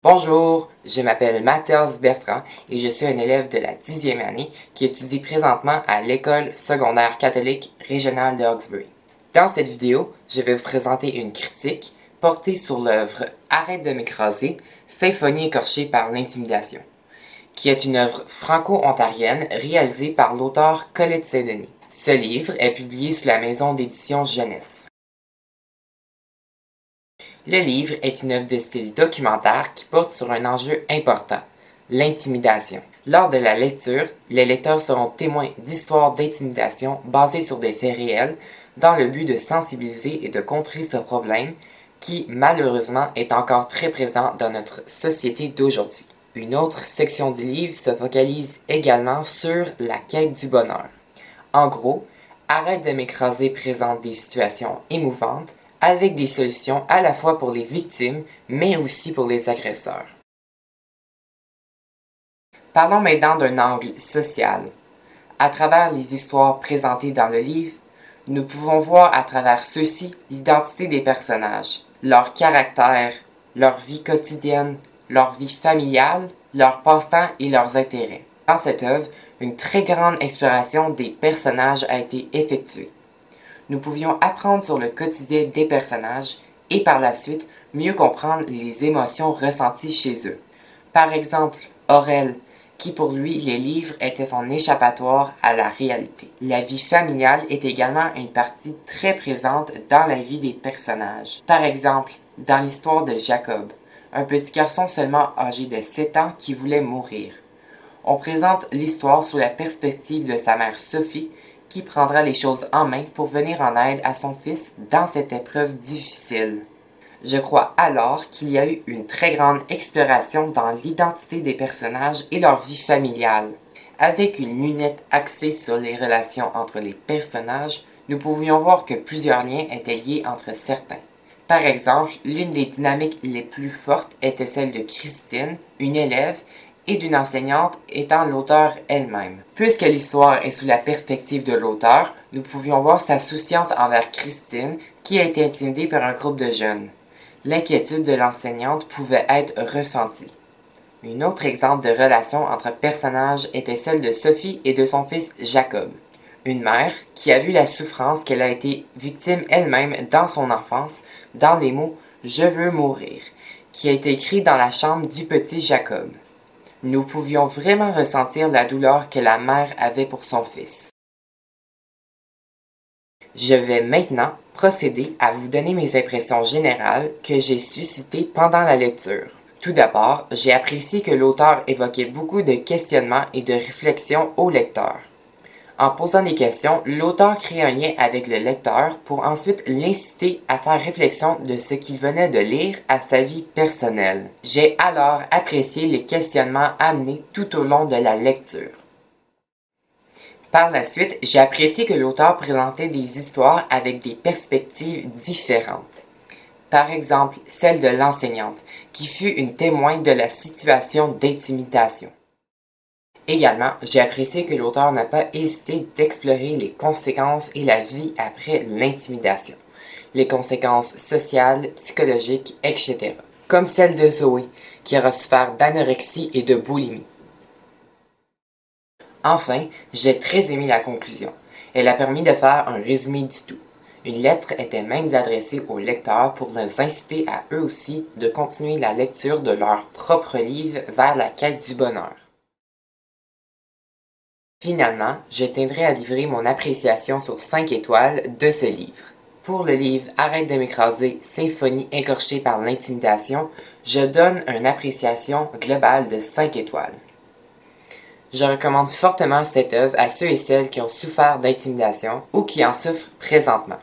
Bonjour, je m'appelle Mathias Bertrand et je suis un élève de la 10e année qui étudie présentement à l'École secondaire catholique régionale de Hawkesbury. Dans cette vidéo, je vais vous présenter une critique portée sur l'œuvre Arrête de m'écraser, symphonie écorchée par l'intimidation, qui est une œuvre franco-ontarienne réalisée par l'auteur Colette Saint-Denis. Ce livre est publié sous la maison d'édition Jeunesse. Le livre est une œuvre de style documentaire qui porte sur un enjeu important, l'intimidation. Lors de la lecture, les lecteurs seront témoins d'histoires d'intimidation basées sur des faits réels dans le but de sensibiliser et de contrer ce problème qui, malheureusement, est encore très présent dans notre société d'aujourd'hui. Une autre section du livre se focalise également sur la quête du bonheur. En gros, Arrête de m'écraser présente des situations émouvantes avec des solutions à la fois pour les victimes, mais aussi pour les agresseurs. Parlons maintenant d'un angle social. À travers les histoires présentées dans le livre, nous pouvons voir à travers ceux-ci l'identité des personnages, leur caractère, leur vie quotidienne, leur vie familiale, leurs passe-temps et leurs intérêts. Dans cette œuvre, une très grande exploration des personnages a été effectuée. Nous pouvions apprendre sur le quotidien des personnages et par la suite mieux comprendre les émotions ressenties chez eux. Par exemple, Aurel, qui pour lui les livres étaient son échappatoire à la réalité. La vie familiale est également une partie très présente dans la vie des personnages. Par exemple, dans l'histoire de Jacob, un petit garçon seulement âgé de 7 ans qui voulait mourir. On présente l'histoire sous la perspective de sa mère Sophie, qui prendra les choses en main pour venir en aide à son fils dans cette épreuve difficile. Je crois alors qu'il y a eu une très grande exploration dans l'identité des personnages et leur vie familiale. Avec une lunette axée sur les relations entre les personnages, nous pouvions voir que plusieurs liens étaient liés entre certains. Par exemple, l'une des dynamiques les plus fortes était celle de Christine, une élève, et d'une enseignante étant l'auteur elle-même. Puisque l'histoire est sous la perspective de l'auteur, nous pouvions voir sa souciance envers Christine qui a été intimidée par un groupe de jeunes. L'inquiétude de l'enseignante pouvait être ressentie. Un autre exemple de relation entre personnages était celle de Sophie et de son fils Jacob. Une mère qui a vu la souffrance qu'elle a été victime elle-même dans son enfance dans les mots « Je veux mourir » qui a été écrit dans la chambre du petit Jacob. Nous pouvions vraiment ressentir la douleur que la mère avait pour son fils. Je vais maintenant procéder à vous donner mes impressions générales que j'ai suscitées pendant la lecture. Tout d'abord, j'ai apprécié que l'auteur évoquait beaucoup de questionnements et de réflexions au lecteur. En posant des questions, l'auteur crée un lien avec le lecteur pour ensuite l'inciter à faire réflexion de ce qu'il venait de lire à sa vie personnelle. J'ai alors apprécié les questionnements amenés tout au long de la lecture. Par la suite, j'ai apprécié que l'auteur présentait des histoires avec des perspectives différentes. Par exemple, celle de l'enseignante, qui fut une témoin de la situation d'intimidation. Également, j'ai apprécié que l'auteur n'a pas hésité d'explorer les conséquences et la vie après l'intimidation, les conséquences sociales, psychologiques, etc., comme celle de Zoé, qui aura souffert d'anorexie et de boulimie. Enfin, j'ai très aimé la conclusion. Elle a permis de faire un résumé du tout. Une lettre était même adressée aux lecteurs pour les inciter à eux aussi de continuer la lecture de leur propre livre vers la quête du bonheur. Finalement, je tiendrai à livrer mon appréciation sur 5 étoiles de ce livre. Pour le livre Arrête de m'écraser, symphonie écorchée par l'intimidation, je donne une appréciation globale de 5 étoiles. Je recommande fortement cette œuvre à ceux et celles qui ont souffert d'intimidation ou qui en souffrent présentement,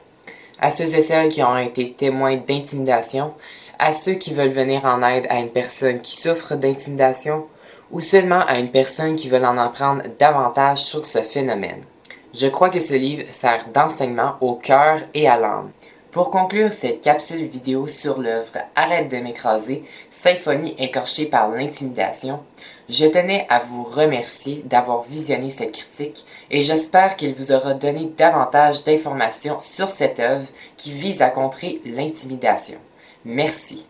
à ceux et celles qui ont été témoins d'intimidation, à ceux qui veulent venir en aide à une personne qui souffre d'intimidation, ou seulement à une personne qui veut en apprendre davantage sur ce phénomène. Je crois que ce livre sert d'enseignement au cœur et à l'âme. Pour conclure cette capsule vidéo sur l'œuvre Arrête de m'écraser, symphonie écorchée par l'intimidation, je tenais à vous remercier d'avoir visionné cette critique et j'espère qu'il vous aura donné davantage d'informations sur cette œuvre qui vise à contrer l'intimidation. Merci.